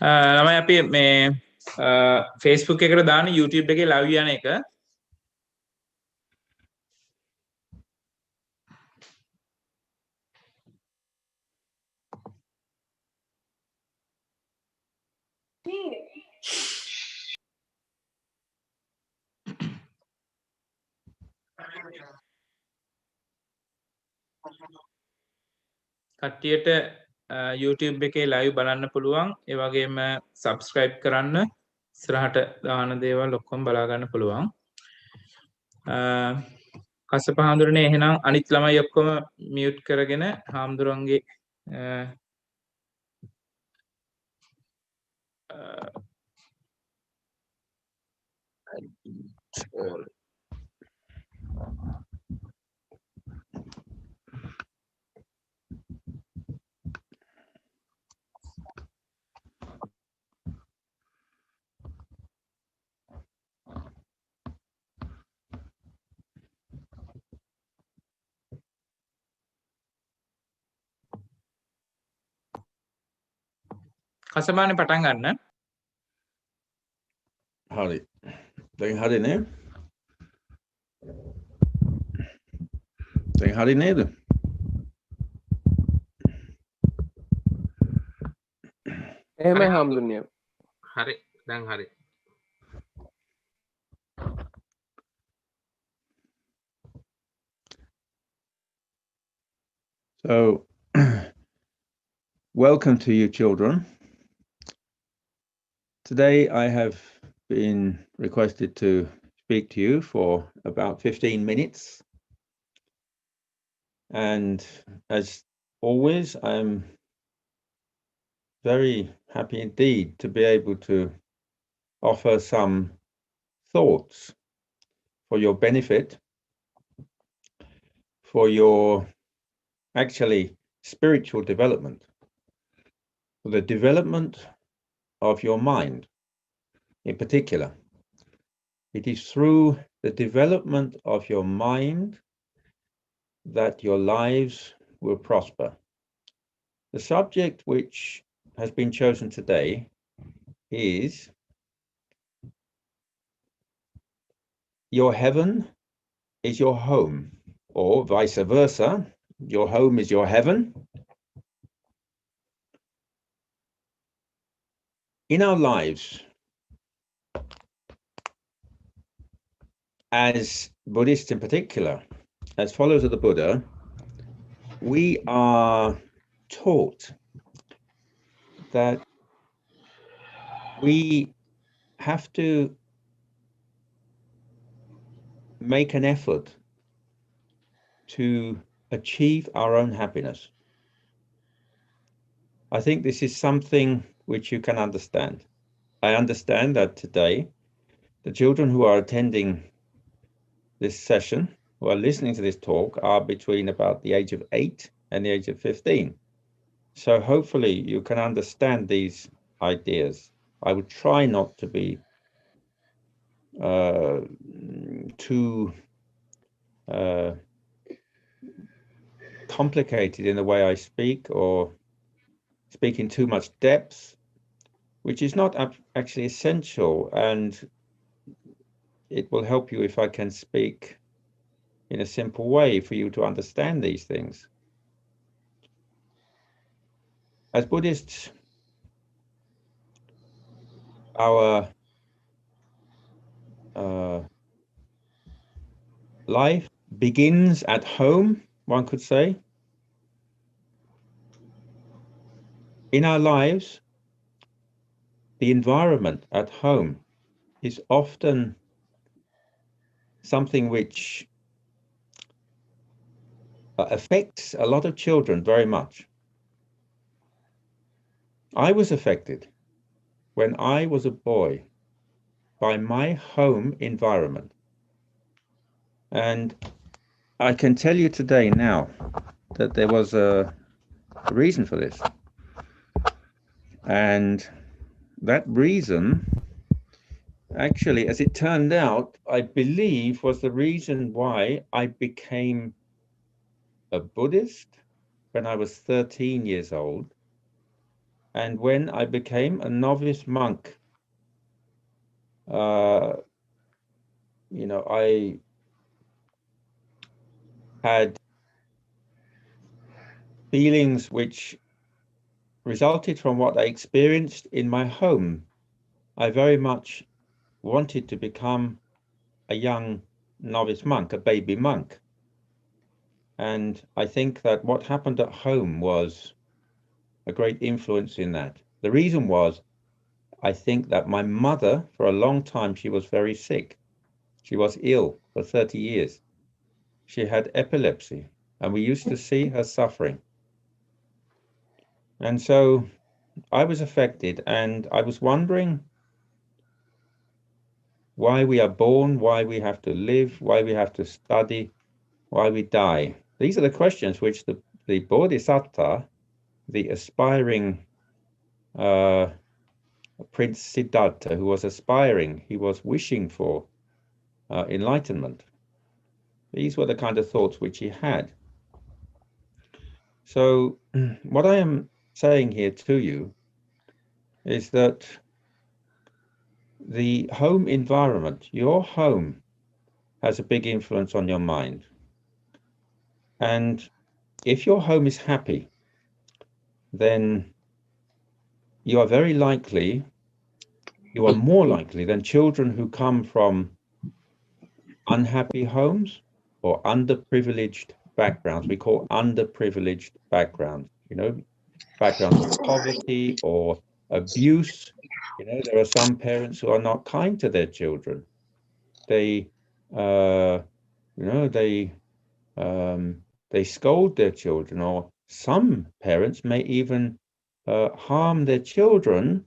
ළමයි අපි මේ Facebook එකට දාන YouTube එකේ live යන එක කට්ටියට YouTube එකේ live බලන්න පුළුවන්. ඒ වගේම subscribe කරන්න. ඉස්සරහට දාන දේවල් ඔක්කොම බලා ගන්න පුළුවන්. කස්සප හාමුදුරනේ එහෙනම් අනිත් ළමයි ඔක්කොම mute කරගෙන හාමුදුරන්ගේ කසපානේ පටන් ගන්න. හරි. දැන් හරිනේ. දැන් හරි නේද? එහෙමයි හාමුදුරනේ. හරි. දැන් හරි. So, welcome to you children. Today I have been requested to speak to you for about 15 minutes. And as always, I'm very happy indeed to be able to offer some thoughts for your benefit, for your actually spiritual development, for the development of your mind in particular. It is through the development of your mind that your lives will prosper. The subject which has been chosen today is your heaven is your home, or vice versa, your home is your heaven. In our lives, as Buddhists in particular, as followers of the Buddha, we are taught that we have to make an effort to achieve our own happiness. I think this is something which you can understand. I understand that today, the children who are attending this session, who are listening to this talk, are between about the age of 8 and the age of 15. So hopefully you can understand these ideas. I would try not to be too complicated in the way I speak, or speak in too much depth, which is not actually essential, and it will help you if I can speak in a simple way for you to understand these things. As Buddhists, our life begins at home, one could say. In our lives, the environment at home is often something which affects a lot of children very much. I was affected when I was a boy by my home environment. And I can tell you today now that there was a reason for this. And that reason, actually, as it turned out, I believe was the reason why I became a Buddhist when I was 13 years old, And when I became a novice monk, I had feelings which resulted from what I experienced in my home. I very much wanted to become a young novice monk, a baby monk. And I think that what happened at home was a great influence in that. The reason was, I think that my mother, for a long time, she was very sick. She was ill for 30 years. She had epilepsy, and we used to see her suffering. And so I was affected, and I was wondering why we are born, why we have to live, why we have to study, why we die. These are the questions which the Bodhisattva, the aspiring Prince Siddhartha, who was aspiring, he was wishing for enlightenment. These were the kind of thoughts which he had. So what I am saying here to you is that the home environment, your home, has a big influence on your mind. And if your home is happy, then you are very likely, you are more likely than children who come from unhappy homes or underprivileged backgrounds. We call underprivileged backgrounds, backgrounds of poverty or abuse. There are some parents who are not kind to their children. They, they scold their children, or some parents may even harm their children.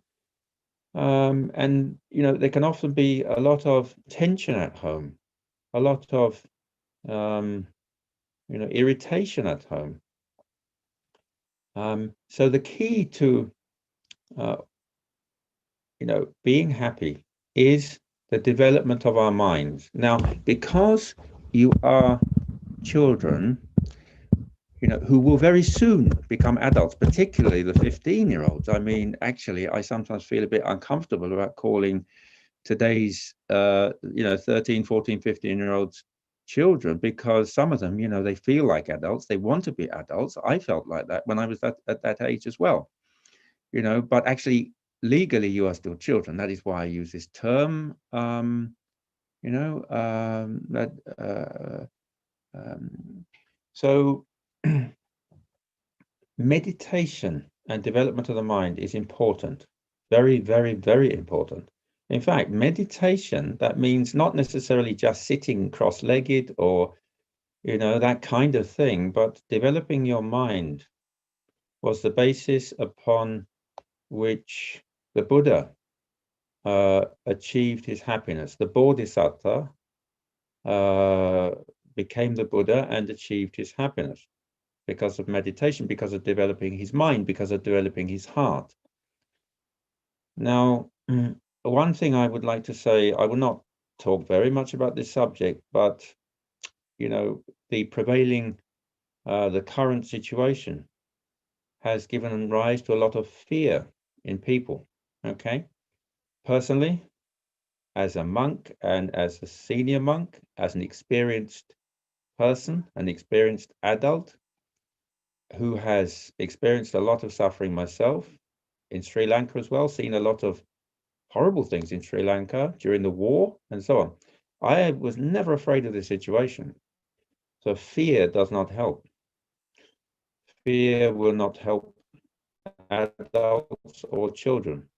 And, there can often be a lot of tension at home, a lot of, irritation at home. So the key to, being happy is the development of our minds. Now, because you are children, who will very soon become adults, particularly the 15-year-olds. I mean, actually, I sometimes feel a bit uncomfortable about calling today's, 13, 14, 15-year-olds children, because some of them, they feel like adults. They want to be adults. I felt like that when I was at that age as well, but actually, legally, you are still children. That is why I use this term, so meditation and development of the mind is important. Very, very, very important. In fact, meditation, that means not necessarily just sitting cross-legged or, that kind of thing, but developing your mind was the basis upon which the Buddha achieved his happiness. The Bodhisattva became the Buddha and achieved his happiness because of meditation, because of developing his mind, because of developing his heart. Now, one thing I would like to say, I will not talk very much about this subject, but, the prevailing, the current situation has given rise to a lot of fear in people, okay? Personally, as a monk and as a senior monk, as an experienced person, an experienced adult who has experienced a lot of suffering myself in Sri Lanka as well, seen a lot of horrible things in Sri Lanka during the war and so on. I was never afraid of the situation. So fear does not help. Fear will not help adults or children.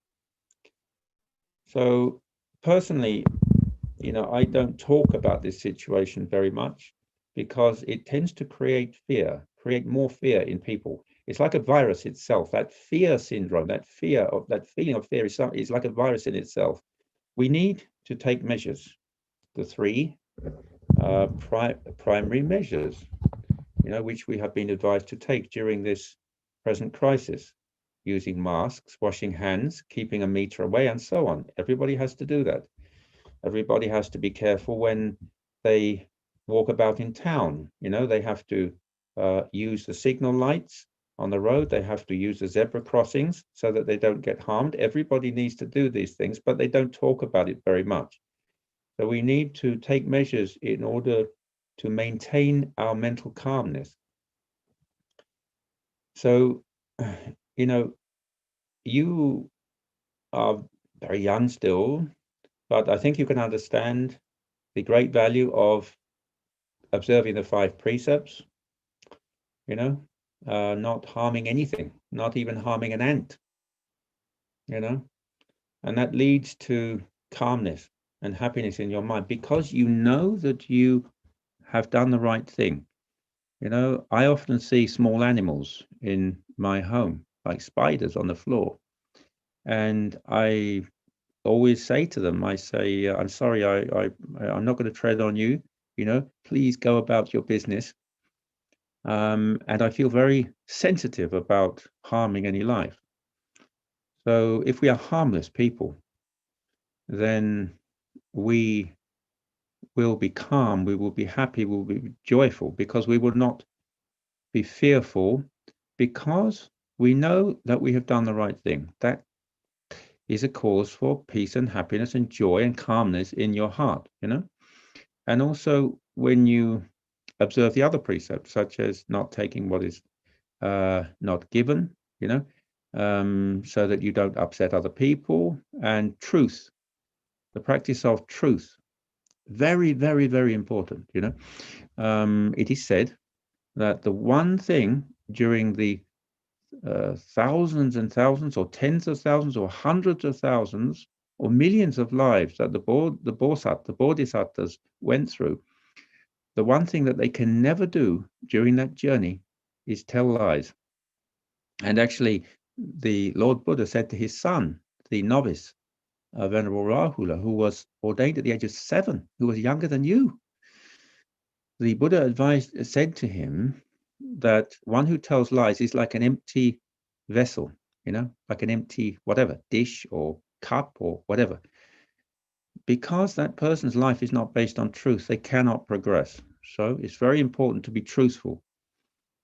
So personally, I don't talk about this situation very much because it tends to create more fear in people. It's like a virus itself. That fear syndrome, that feeling of fear is like a virus in itself. We need to take measures. The three primary measures, which we have been advised to take during this present crisis, using masks, washing hands, keeping a meter away, and so on. Everybody has to do that. Everybody has to be careful when they walk about in town. They have to use the signal lights on the road. They have to use the zebra crossings so that they don't get harmed. Everybody needs to do these things, but they don't talk about it very much. So we need to take measures in order to maintain our mental calmness. So, you know, you are very young still, but I think you can understand the great value of observing the 5 precepts, you know, not harming anything, not even harming an ant, you know, and that leads to calmness and happiness in your mind because you know that you have done the right thing. You know, I often see small animals in my home, like spiders on the floor, and I always say to them, I say, I'm sorry, I'm not going to tread on you, you know, please go about your business. And I feel very sensitive about harming any life. So if we are harmless people, then we will be calm, we will be happy, we will be joyful, because we will not be fearful, because we know that we have done the right thing. That is a cause for peace and happiness and joy and calmness in your heart, you know. And also when you observe the other precepts, such as not taking what is not given, you know, so that you don't upset other people, and truth, the practice of truth, very, very, very important, you know. It is said that the one thing during the thousands and thousands or tens of thousands or hundreds of thousands or millions of lives that the bodhisattvas went through, the one thing that they can never do during that journey is tell lies. And actually, the Lord Buddha said to his son, the novice, Venerable Rahula, who was ordained at the age of 7, who was younger than you, the Buddha said to him that one who tells lies is like an empty vessel, you know, like an empty whatever, dish or cup or whatever. Because that person's life is not based on truth, they cannot progress. So it's very important to be truthful.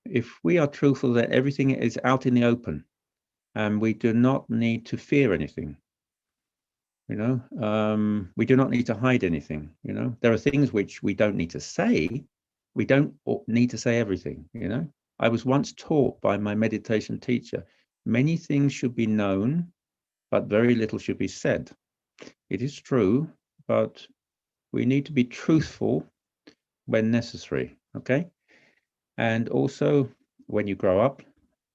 If we are truthful, that everything is out in the open and we do not need to fear anything, you know, we do not need to hide anything, you know. There are things which we don't need to say. We don't need to say everything, you know. I was once taught by my meditation teacher, many things should be known, but very little should be said. It is true, but we need to be truthful when necessary, okay? And also, when you grow up,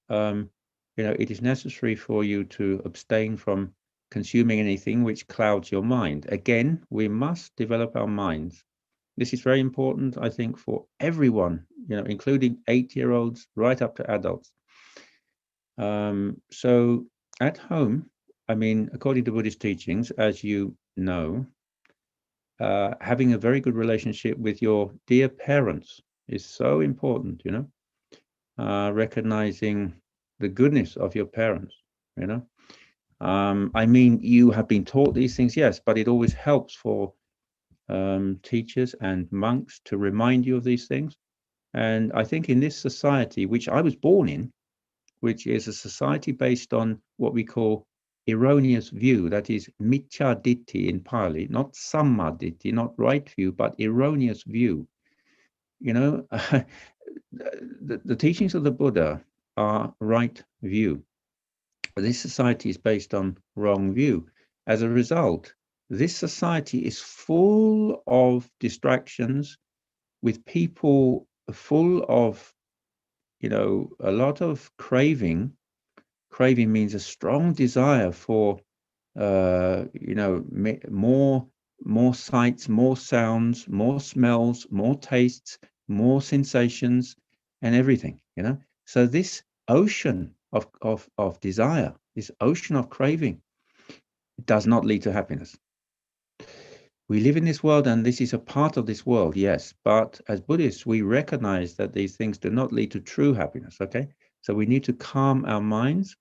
you know, it is necessary for you to abstain from consuming anything which clouds your mind. Again, we must develop our minds. This is very important, I think, for everyone, you know, including 8-year-olds right up to adults. So at home, I mean, according to Buddhist teachings, as you know, having a very good relationship with your dear parents is so important, you know, recognizing the goodness of your parents, you know. I mean, you have been taught these things, yes, but it always helps for teachers and monks to remind you of these things. And I think in this society, which I was born in, which is a society based on what we call erroneous view, that is miccha ditthi in Pali, not samma ditthi, not right view, but erroneous view. You know, the teachings of the Buddha are right view. This society is based on wrong view. As a result, this society is full of distractions, with people full of, you know, a lot of craving. Craving means a strong desire for, you know, more sights, more sounds, more smells, more tastes, more sensations, and everything, you know. So this ocean of desire, this ocean of craving, does not lead to happiness. We live in this world, and this is a part of this world, yes. But as Buddhists, we recognize that these things do not lead to true happiness. Okay, so we need to calm our minds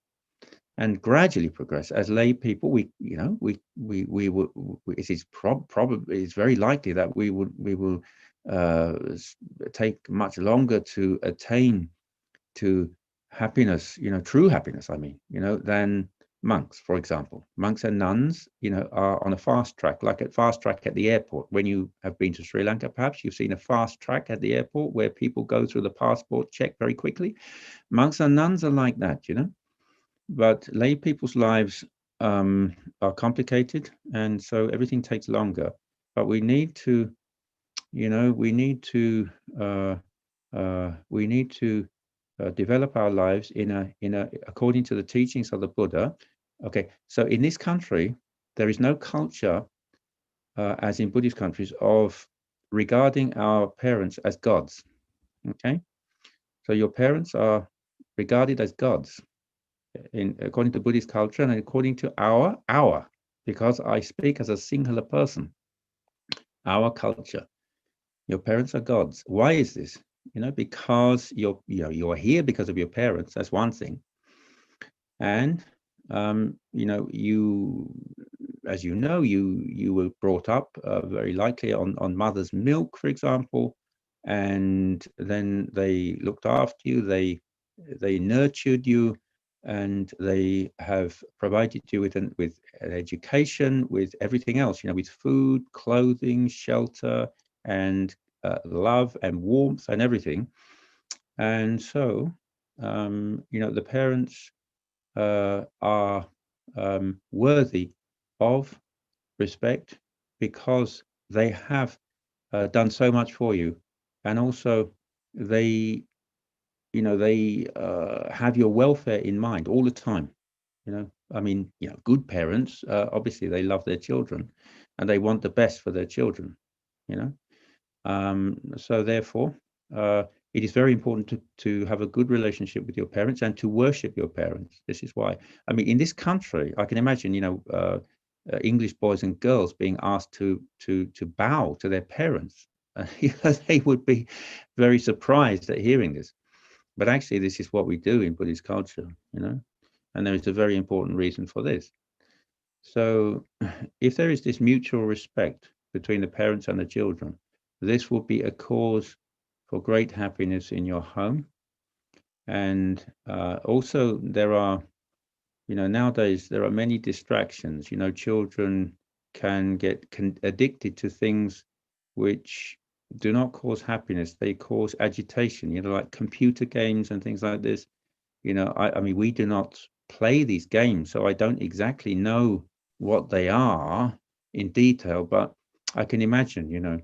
and gradually progress as lay people. We, you know, we will. It is probably, it's very likely that we will take much longer to attain to happiness, true happiness, I mean, than monks, for example. Monks and nuns, are on a fast track, like at fast track at the airport. When you have been to Sri Lanka, perhaps you've seen a fast track at the airport where people go through the passport check very quickly. Monks and nuns are like that, but lay people's lives are complicated, and so everything takes longer. But we need to, develop our lives according to the teachings of the Buddha. Okay, so in this country, there is no culture, as in Buddhist countries, of regarding our parents as gods. Okay, so your parents are regarded as gods according to Buddhist culture and according to our, because I speak as a singular person, our culture. Your parents are gods. Why is this? Because you're here because of your parents. That's one thing. And you, as you were brought up very likely on mother's milk, for example, and then they looked after you. They nurtured you, and they have provided you with an education, with everything else. With food, clothing, shelter, and love and warmth and everything. And so, the parents are worthy of respect because they have done so much for you, and also they have your welfare in mind all the time. I mean, good parents, obviously they love their children and they want the best for their children. So therefore, it is very important to have a good relationship with your parents and to worship your parents. This is why, I mean, in this country, I can imagine, English boys and girls being asked to bow to their parents. They would be very surprised at hearing this. But actually, this is what we do in Buddhist culture, and there is a very important reason for this. So if there is this mutual respect between the parents and the children, this will be a cause for great happiness in your home. And also there are, nowadays there are many distractions. Children can get addicted to things which do not cause happiness. They cause agitation, like computer games and things like this. I mean, we do not play these games, so I don't exactly know what they are in detail, but I can imagine,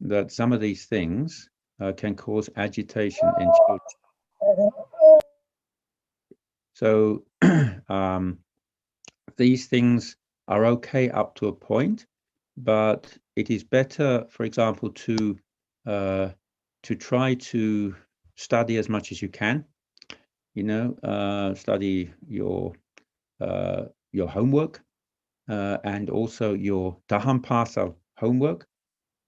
that some of these things can cause agitation in children. So these things are okay up to a point, but it is better, for example, to try to study as much as you can. Study your homework and also your Dhamma homework.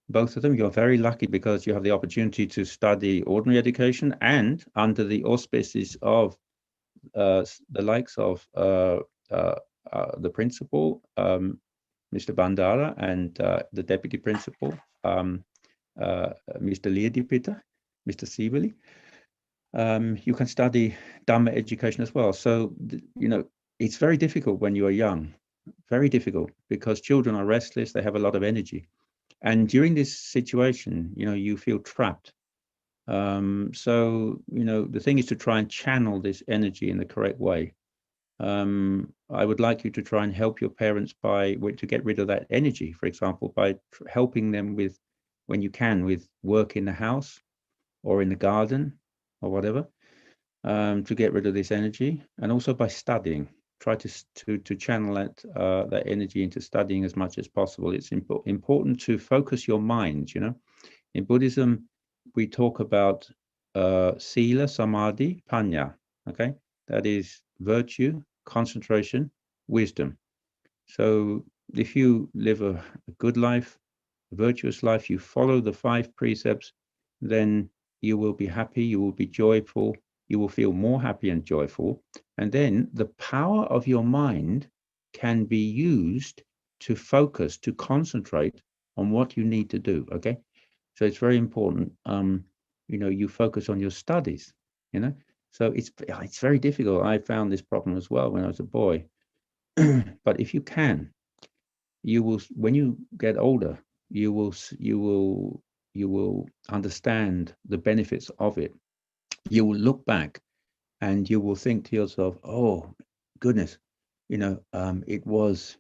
Both of them, you're very lucky because you have the opportunity to study ordinary education and under the auspices of the likes of the principal, Mr. Bandara, and the deputy principal, Mr. Liadipita, Mr. Sivali. You can study Dhamma education as well. So, it's very difficult when you are young, very difficult, because children are restless, they have a lot of energy. And during this situation, you feel trapped. So, the thing is to try and channel this energy in the correct way. I would like you to try and help your parents to get rid of that energy, for example, by helping them with, when you can, with work in the house or in the garden or whatever, to get rid of this energy, and also by studying. Try to channel that energy into studying as much as possible. It's important to focus your mind. In Buddhism, we talk about sila, samadhi, panya. Okay, that is virtue, concentration, wisdom. So if you live a good life, a virtuous life, you follow the 5 precepts, then you will be happy, you will be joyful, you will feel more happy and joyful. And then the power of your mind can be used to focus, to concentrate on what you need to do. Okay, so it's very important. You focus on your studies. So it's very difficult. I found this problem as well when I was a boy. But if you can, you will, when you get older, you will understand the benefits of it. You will look back and you will think to yourself, oh goodness, it was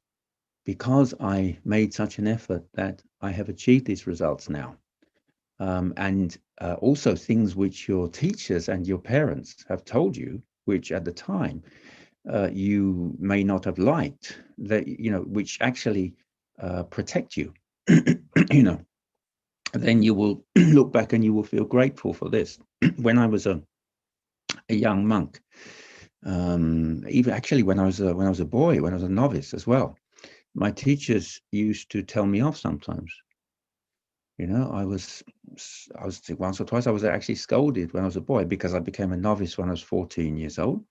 because I made such an effort that I have achieved these results now. And also things which your teachers and your parents have told you, which at the time you may not have liked, that which actually protect you. Then you will look back and you will feel grateful for this. When I was a young monk, even actually when I was a boy, when I was a novice as well, my teachers used to tell me off sometimes. I was once or twice I was actually scolded when I was a boy because I became a novice when I was 14 years old.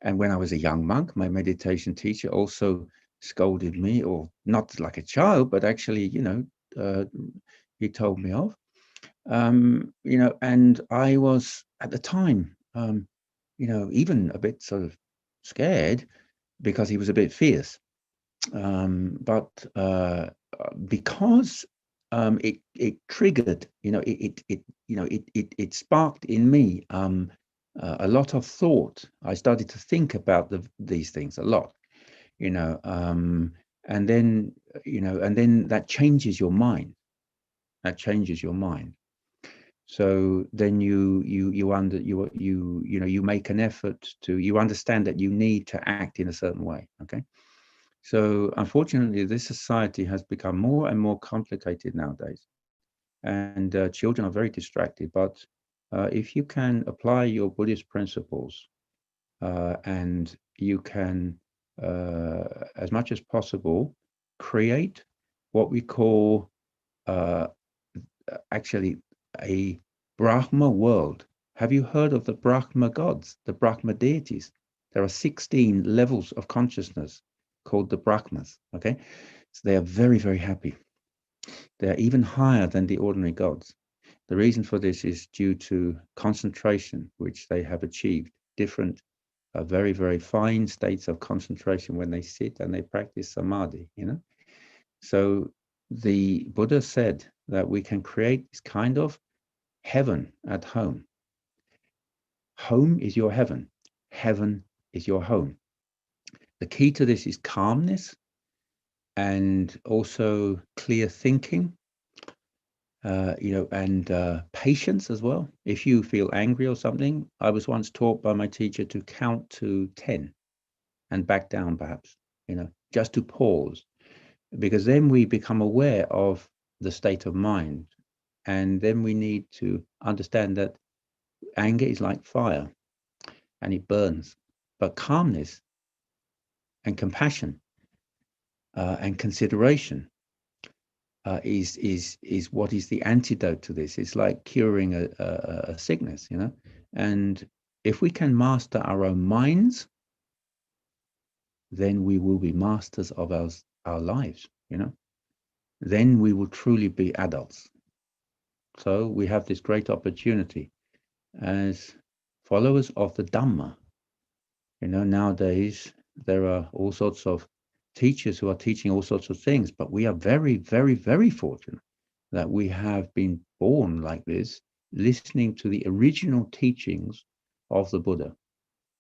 And when I was a young monk, my meditation teacher also scolded me, or not like a child, but actually, he told me off. And I was at the time, even a bit sort of scared because he was a bit fierce. But because it triggered, it sparked in me a lot of thought. I started to think about these things a lot, and then that changes your mind. That changes your mind. So then you make an effort you understand that you need to act in a certain way. Okay. So unfortunately, this society has become more and more complicated nowadays, and children are very distracted. But if you can apply your Buddhist principles, and you can, as much as possible, create what we call actually a Brahma world. Have you heard of the Brahma gods, the Brahma deities? There are 16 levels of consciousness called the Brahmas, okay? So they are very, very happy. They are even higher than the ordinary gods. The reason for this is due to concentration, which they have achieved, different, very, very fine states of concentration when they sit and they practice samadhi, So the Buddha said that we can create this kind of heaven at home. Home is your heaven. Heaven is your home. The key to this is calmness and also clear thinking, and patience as well. If you feel angry or something, I was once taught by my teacher to count to 10 and back down, perhaps, just to pause, because then we become aware of the state of mind. And then we need to understand that anger is like fire and it burns, but calmness and compassion and consideration is what is the antidote to this. It's like curing a sickness, And if we can master our own minds, then we will be masters of our lives, Then we will truly be adults. So we have this great opportunity as followers of the Dhamma. Nowadays there are all sorts of teachers who are teaching all sorts of things, but we are very, very, very fortunate that we have been born like this, listening to the original teachings of the Buddha,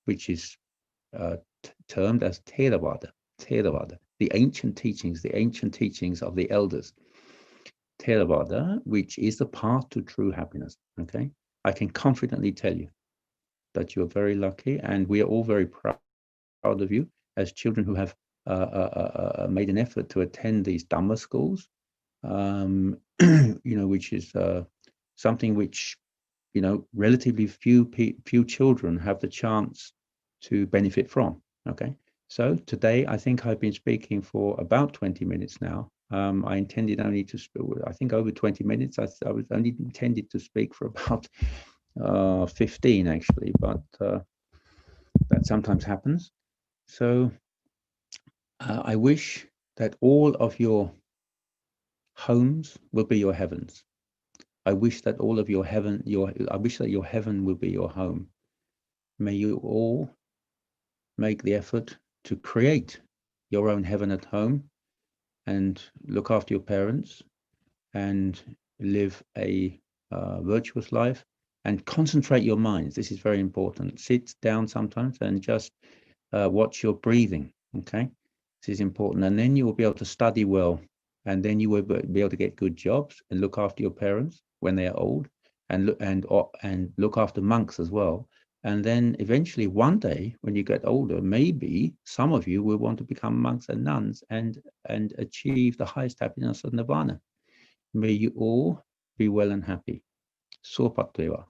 which is termed as Theravada, the ancient teachings of the elders. Theravada, which is the path to true happiness. Okay, I can confidently tell you that you're very lucky, and we are all very proud of you as children who have made an effort to attend these Dhamma schools, which is something which, relatively few children have the chance to benefit from. Okay, so today I think I've been speaking for about 20 minutes now. I intended only to speak, I think, over 20 minutes. I was only intended to speak for about 15 actually, but that sometimes happens. So I wish that all of your homes will be your heavens. I wish that all of your I wish that your heaven will be your home. may you all make the effort to create your own heaven at home and look after your parents and live a virtuous life and concentrate your minds. This is very important. Sit down sometimes and just watch your breathing. Okay, this is important, and then you will be able to study well, and then you will be able to get good jobs and look after your parents when they are old, and look after monks as well. And then eventually one day when you get older, maybe some of you will want to become monks and nuns and achieve the highest happiness of nirvana. May you all be well and happy. Sopat Deva.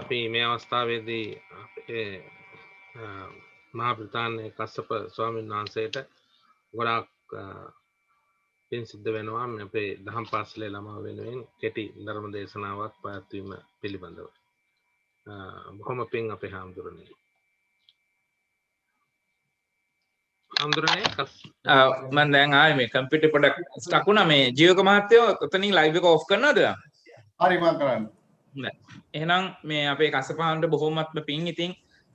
අපි මේ අවස්ථාවේදී අපේ මහා බ්‍රිතාන්‍ය කස්සප ස්වාමීන් වහන්සේට ගොඩාක් පින් සිද්ධ වෙනවා මේ අපේ දහම් පාසලේ ළමා වෙනුවෙන් කෙටි ධර්ම දේශනාවක් පැවැත්වීම පිළිබඳව. බොහොම පින් අපේ හාමුදුරනේ. හාමුදුරනේ මම දැන් ආයේ මේ කම්පියුටර් පොඩක් ස්ටක් වුණා මේ ජීවක මහත්තයෝ ඔතනින් ලයිව් එක ඔෆ් කරනවද? හරි මම කරන්නේ. එහෙනම් මේ අපේ කසපාන්ට බොහොමත්ම පින්. ඉතින්